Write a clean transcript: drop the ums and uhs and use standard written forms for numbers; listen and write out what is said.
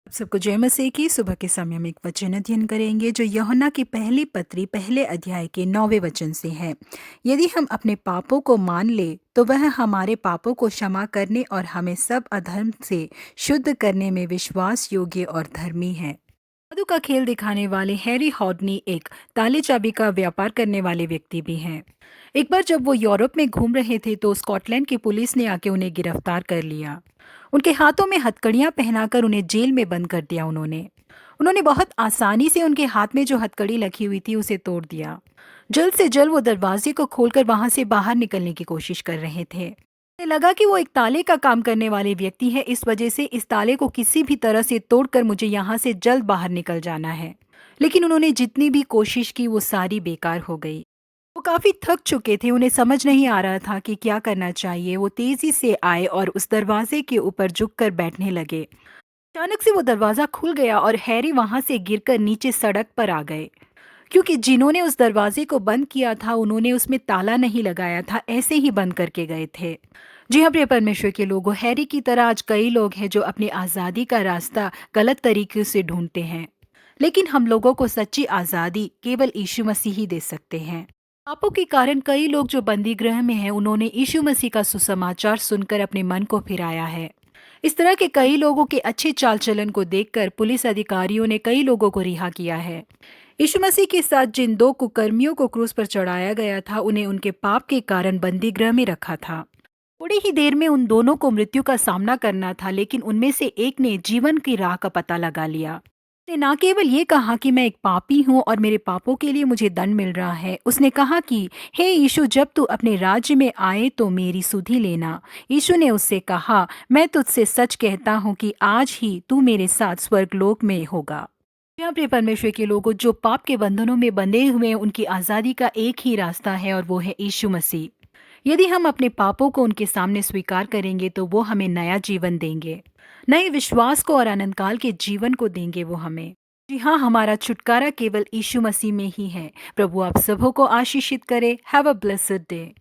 आप सबको जय मसीह की। सुबह के समय में एक वचन अध्ययन करेंगे जो यूहन्ना की पहली पत्री पहले अध्याय के 9वें वचन से है। यदि हम अपने पापों को मान ले तो वह हमारे पापों को क्षमा करने और हमें सब अधर्म से शुद्ध करने में विश्वास योग्य और धर्मी है। जादू का खेल दिखाने वाले हैरी हॉडनी एक ताले चाबी का व्यापार करने वाले व्यक्ति भी हैं। एक बार जब वो यूरोप में घूम रहे थे तो स्कॉटलैंड की पुलिस ने आके उन्हें गिरफ्तार कर लिया। उनके हाथों में हथकड़ियां पहनाकर उन्हें जेल में बंद कर दिया। उन्होंने उन्होंने बहुत आसानी से उनके हाथ में जो हथकड़ी लगी हुई थी उसे तोड़ दिया। जल्द से जल्द वो दरवाजे को खोलकर वहां से बाहर निकलने की कोशिश कर रहे थे। उन्हें लगा कि वो एक ताले का काम करने वाले व्यक्ति है, इस वजह से इस ताले को किसी भी तरह से तोड़कर मुझे यहाँ से जल्द बाहर निकल जाना है। लेकिन उन्होंने जितनी भी कोशिश की वो सारी बेकार हो गई। वो काफी थक चुके थे, उन्हें समझ नहीं आ रहा था कि क्या करना चाहिए। वो तेजी से आए और उस दरवाजे के ऊपर झुककर बैठने लगे। अचानक से वो दरवाजा खुल गया और हैरी वहां से गिरकर नीचे सड़क पर आ गए, क्योंकि जिन्होंने उस दरवाजे को बंद किया था उन्होंने उसमें ताला नहीं लगाया था, ऐसे ही बंद करके गए थे। जी हाँ प्रिय परमेश्वर के लोगों, हैरी की तरह आज कई लोग हैं जो अपनी आज़ादी का रास्ता गलत तरीके से ढूंढते हैं। लेकिन हम लोगों को सच्ची आज़ादी केवल यीशु मसीह ही दे सकते हैं। पापों के कारण कई लोग जो बंदी गृह में हैं उन्होंने यीशु मसीह का सुसमाचार सुनकर अपने मन को फिराया है। इस तरह के कई लोगों के अच्छे चाल चलन को देखकर पुलिस अधिकारियों ने कई लोगों को रिहा किया है। यीशु मसीह के साथ जिन दो कुकर्मियों को क्रूस पर चढ़ाया गया था उन्हें उनके पाप के कारण बंदी गृह में रखा था। थोड़ी ही देर में उन दोनों को मृत्यु का सामना करना था, लेकिन उनमें से एक ने जीवन की राह का पता लगा लिया। उसने न केवल ये कहा कि मैं एक पापी हूँ और मेरे पापों के लिए मुझे दंड मिल रहा है, उसने कहा कि हे यीशु, जब तू अपने राज्य में आए तो मेरी सुधि लेना। यीशु ने उससे कहा, मैं तुझसे सच कहता हूँ कि आज ही तू मेरे साथ स्वर्गलोक में होगा। यहाँ प्रिय परमेश्वर के लोगों, जो पाप के बंधनों में बंधे हुए हैं उनकी आज़ादी का एक ही रास्ता है और वो है यीशु मसीह। यदि हम अपने पापों को उनके सामने स्वीकार करेंगे तो वो हमें नया जीवन देंगे, नए विश्वास को और अनंत काल के जीवन को देंगे वो हमें। जी हाँ, हमारा छुटकारा केवल यीशु मसीह में ही है। प्रभु आप सबों को आशीषित करे। Have a blessed day.